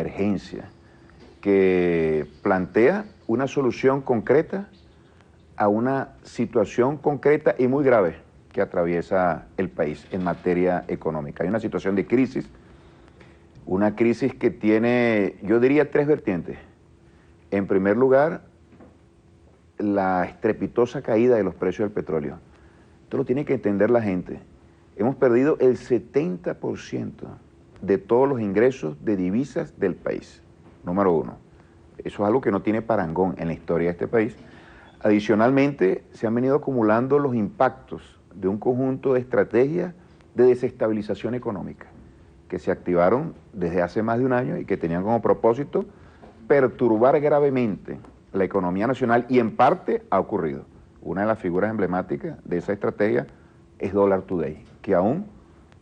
emergencia que plantea una solución concreta a una situación concreta y muy grave que atraviesa el país en materia económica. Hay una situación de crisis, una crisis que tiene, yo diría, tres vertientes. En primer lugar, la estrepitosa caída de los precios del petróleo. Esto lo tiene que entender la gente. Hemos perdido el 70% de todos los ingresos de divisas del país, número uno. Eso es algo que no tiene parangón en la historia de este país. Adicionalmente, se han venido acumulando los impactos de un conjunto de estrategias de desestabilización económica que se activaron desde hace más de un año y que tenían como propósito perturbar gravemente la economía nacional, y en parte ha ocurrido. Una de las figuras emblemáticas de esa estrategia es Dollar Today, que aún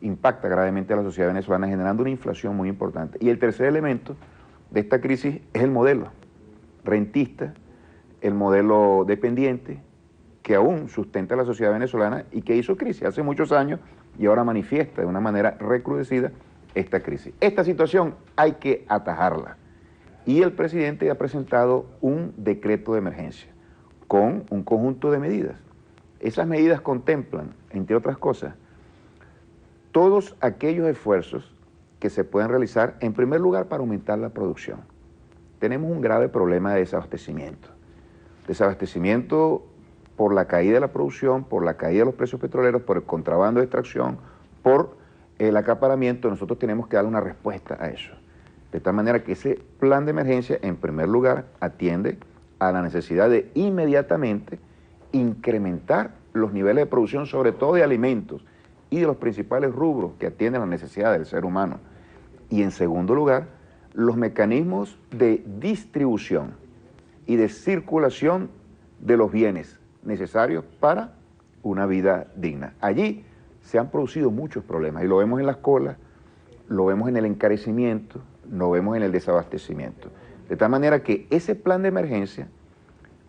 impacta gravemente a la sociedad venezolana, generando una inflación muy importante. Y el tercer elemento de esta crisis es el modelo rentista, el modelo dependiente, que aún sustenta a la sociedad venezolana y que hizo crisis hace muchos años y ahora manifiesta de una manera recrudecida esta crisis. Esta situación hay que atajarla. Y el presidente ha presentado un decreto de emergencia con un conjunto de medidas. Esas medidas contemplan, entre otras cosas, todos aquellos esfuerzos que se pueden realizar, en primer lugar, para aumentar la producción. Tenemos un grave problema de desabastecimiento. Desabastecimiento por la caída de la producción, por la caída de los precios petroleros, por el contrabando de extracción, por el acaparamiento. Nosotros tenemos que dar una respuesta a eso. De tal manera que ese plan de emergencia, en primer lugar, atiende a la necesidad de inmediatamente incrementar los niveles de producción, sobre todo de alimentos y de los principales rubros que atienden a la necesidad del ser humano. Y en segundo lugar, los mecanismos de distribución y de circulación de los bienes necesarios para una vida digna. Allí se han producido muchos problemas y lo vemos en las colas, lo vemos en el encarecimiento, lo vemos en el desabastecimiento. De tal manera que ese plan de emergencia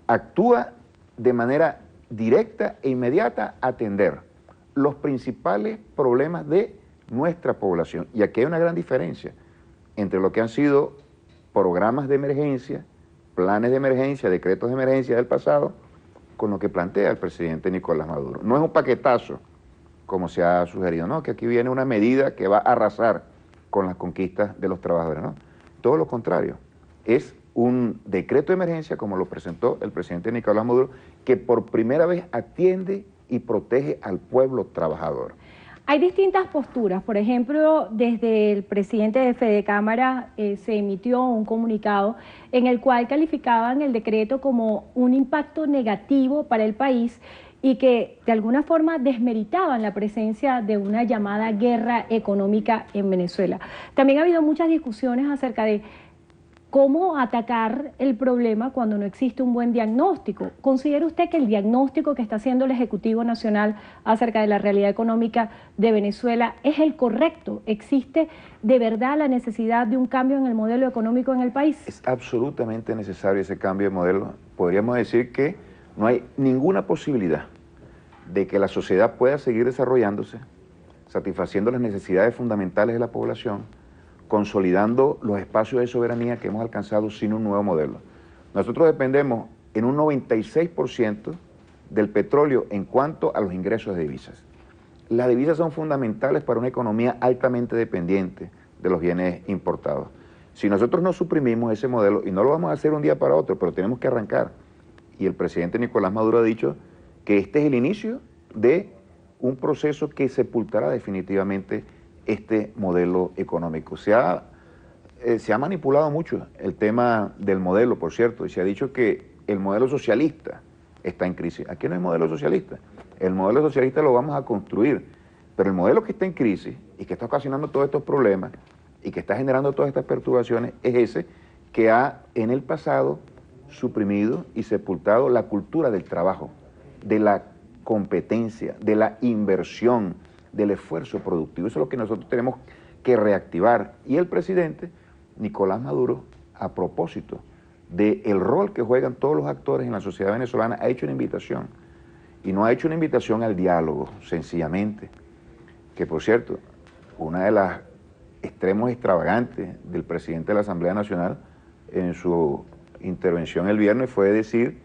actúa de manera directa e inmediata a atender los principales problemas de nuestra población. Y aquí hay una gran diferencia entre lo que han sido programas de emergencia, planes de emergencia, decretos de emergencia del pasado, con lo que plantea el presidente Nicolás Maduro. No es un paquetazo, como se ha sugerido, no, que aquí viene una medida que va a arrasar con las conquistas de los trabajadores, no. Todo lo contrario, es un decreto de emergencia, como lo presentó el presidente Nicolás Maduro, que por primera vez atiende y protege al pueblo trabajador. Hay distintas posturas. Por ejemplo, desde el presidente de Fedecámara se emitió un comunicado en el cual calificaban el decreto como un impacto negativo para el país y que de alguna forma desmeritaban la presencia de una llamada guerra económica en Venezuela. También ha habido muchas discusiones acerca de cómo atacar el problema cuando no existe un buen diagnóstico. ¿Considera usted que el diagnóstico que está haciendo el Ejecutivo Nacional acerca de la realidad económica de Venezuela es el correcto? ¿Existe de verdad la necesidad de un cambio en el modelo económico en el país? Es absolutamente necesario ese cambio de modelo. Podríamos decir que no hay ninguna posibilidad de que la sociedad pueda seguir desarrollándose, satisfaciendo las necesidades fundamentales de la población, consolidando los espacios de soberanía que hemos alcanzado sin un nuevo modelo. Nosotros dependemos en un 96% del petróleo en cuanto a los ingresos de divisas. Las divisas son fundamentales para una economía altamente dependiente de los bienes importados. Si nosotros no suprimimos ese modelo, y no lo vamos a hacer un día para otro, pero tenemos que arrancar, y el presidente Nicolás Maduro ha dicho que este es el inicio de un proceso que sepultará definitivamente este modelo económico. Se ha manipulado mucho el tema del modelo, por cierto, y se ha dicho que el modelo socialista está en crisis. Aquí no hay modelo socialista. El modelo socialista lo vamos a construir, pero el modelo que está en crisis y que está ocasionando todos estos problemas y que está generando todas estas perturbaciones es ese que ha en el pasado suprimido y sepultado la cultura del trabajo, de la competencia, de la inversión, del esfuerzo productivo. Eso es lo que nosotros tenemos que reactivar. Y el presidente Nicolás Maduro, a propósito del rol que juegan todos los actores en la sociedad venezolana, ha hecho una invitación. Y no ha hecho una invitación al diálogo, sencillamente. Que, por cierto, una de las extremos extravagantes del presidente de la Asamblea Nacional en su intervención el viernes fue decir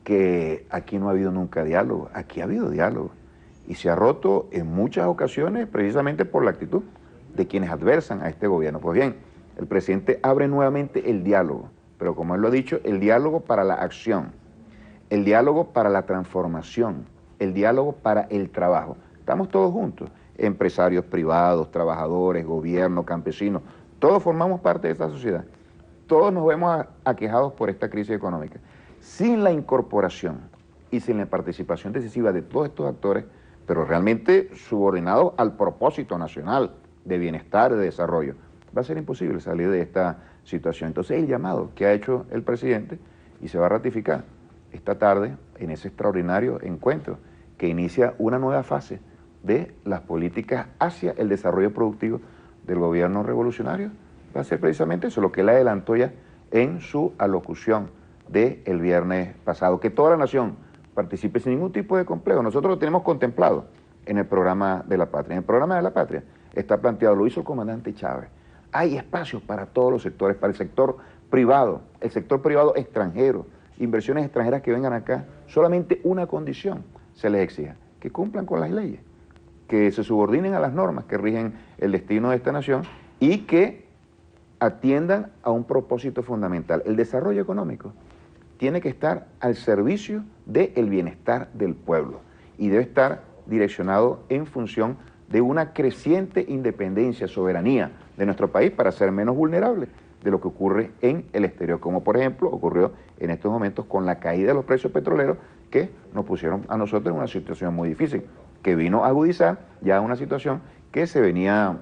que aquí no ha habido nunca diálogo. Aquí ha habido diálogo y se ha roto en muchas ocasiones precisamente por la actitud de quienes adversan a este gobierno. Pues bien, el presidente abre nuevamente el diálogo, pero como él lo ha dicho, el diálogo para la acción, el diálogo para la transformación, el diálogo para el trabajo. Estamos todos juntos, empresarios privados, trabajadores, gobierno, campesinos, todos formamos parte de esta sociedad. Todos nos vemos aquejados por esta crisis económica. Sin la incorporación y sin la participación decisiva de todos estos actores, pero realmente subordinados al propósito nacional de bienestar, de desarrollo, va a ser imposible salir de esta situación. Entonces el llamado que ha hecho el presidente y se va a ratificar esta tarde en ese extraordinario encuentro que inicia una nueva fase de las políticas hacia el desarrollo productivo del gobierno revolucionario, va a ser precisamente eso, lo que él adelantó ya en su alocución del viernes pasado, que toda la nación participe sin ningún tipo de complejo. Nosotros lo tenemos contemplado en el programa de la patria. En el programa de la patria está planteado, lo hizo el comandante Chávez, hay espacios para todos los sectores, para el sector privado extranjero, inversiones extranjeras que vengan acá, solamente una condición se les exija, que cumplan con las leyes, que se subordinen a las normas que rigen el destino de esta nación y que atiendan a un propósito fundamental. El desarrollo económico tiene que estar al servicio del bienestar del pueblo y debe estar direccionado en función de una creciente independencia, soberanía de nuestro país para ser menos vulnerables de lo que ocurre en el exterior, como por ejemplo ocurrió en estos momentos con la caída de los precios petroleros que nos pusieron a nosotros en una situación muy difícil, que vino a agudizar ya una situación que se venía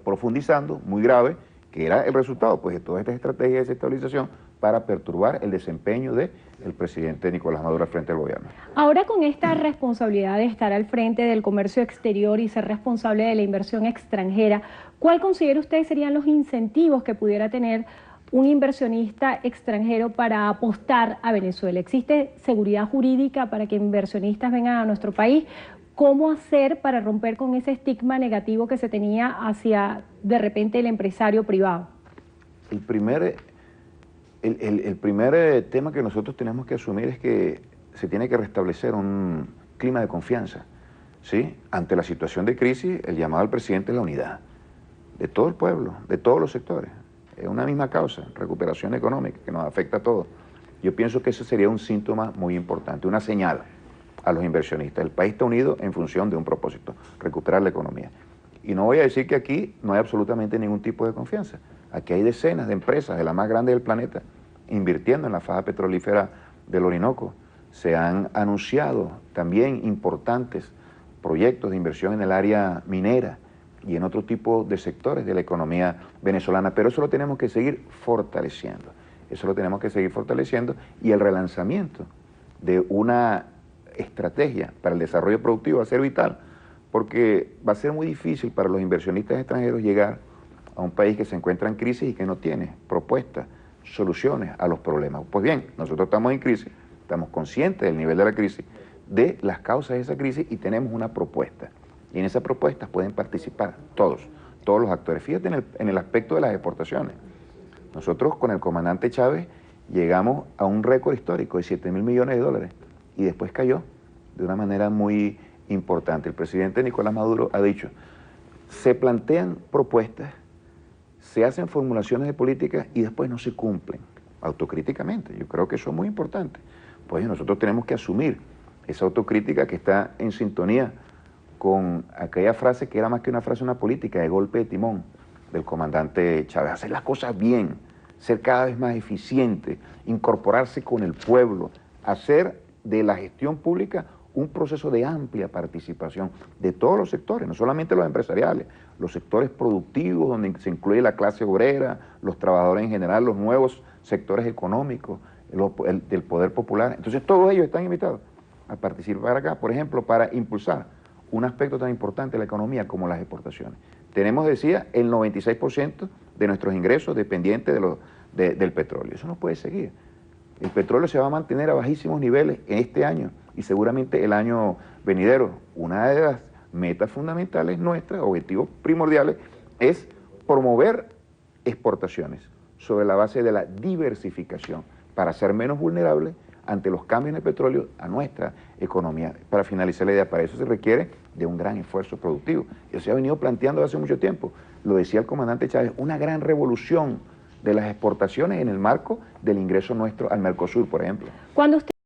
profundizando, muy grave, que era el resultado pues, de toda esta estrategia de desestabilización para perturbar el desempeño del presidente Nicolás Maduro al frente del gobierno. Ahora con esta responsabilidad de estar al frente del comercio exterior y ser responsable de la inversión extranjera, ¿cuál considera usted serían los incentivos que pudiera tener un inversionista extranjero para apostar a Venezuela? ¿Existe seguridad jurídica para que inversionistas vengan a nuestro país? ¿Cómo hacer para romper con ese estigma negativo que se tenía hacia, de repente, el empresario privado? El primer tema que nosotros tenemos que asumir es que se tiene que restablecer un clima de confianza, ¿sí? Ante la situación de crisis, el llamado al presidente es la unidad de todo el pueblo, de todos los sectores. Es una misma causa, recuperación económica, que nos afecta a todos. Yo pienso que ese sería un síntoma muy importante, una señal a los inversionistas. El país está unido en función de un propósito, recuperar la economía. Y no voy a decir que aquí no hay absolutamente ningún tipo de confianza. Aquí hay decenas de empresas, de las más grandes del planeta, invirtiendo en la faja petrolífera del Orinoco. Se han anunciado también importantes proyectos de inversión en el área minera y en otro tipo de sectores de la economía venezolana, pero eso lo tenemos que seguir fortaleciendo. Eso lo tenemos que seguir fortaleciendo y el relanzamiento de una estrategia para el desarrollo productivo va a ser vital, porque va a ser muy difícil para los inversionistas extranjeros llegar a un país que se encuentra en crisis y que no tiene propuestas, soluciones a los problemas. Pues bien, nosotros estamos en crisis, estamos conscientes del nivel de la crisis, de las causas de esa crisis y tenemos una propuesta. Y en esa propuesta pueden participar todos los actores. Fíjate en el aspecto de las exportaciones. Nosotros con el comandante Chávez llegamos a un récord histórico de 7.000 millones de dólares y después cayó de una manera muy importante. El presidente Nicolás Maduro ha dicho, se plantean propuestas, se hacen formulaciones de políticas y después no se cumplen autocríticamente. Yo creo que eso es muy importante. Pues nosotros tenemos que asumir esa autocrítica que está en sintonía con aquella frase que era más que una frase, una política de golpe de timón del comandante Chávez. Hacer las cosas bien, ser cada vez más eficiente, incorporarse con el pueblo, hacer de la gestión pública un proceso de amplia participación de todos los sectores, no solamente los empresariales, los sectores productivos donde se incluye la clase obrera, los trabajadores en general, los nuevos sectores económicos, del poder popular. Entonces todos ellos están invitados a participar acá, por ejemplo, para impulsar un aspecto tan importante de la economía como las exportaciones. Tenemos, decía, el 96% de nuestros ingresos dependientes del petróleo. Eso no puede seguir. El petróleo se va a mantener a bajísimos niveles en este año y seguramente el año venidero. Una de las metas fundamentales nuestras, objetivos primordiales, es promover exportaciones sobre la base de la diversificación para ser menos vulnerables ante los cambios en el petróleo a nuestra economía. Para finalizar la idea, para eso se requiere de un gran esfuerzo productivo. Eso se ha venido planteando hace mucho tiempo. Lo decía el comandante Chávez, una gran revolución de las exportaciones en el marco del ingreso nuestro al Mercosur, por ejemplo. Cuando usted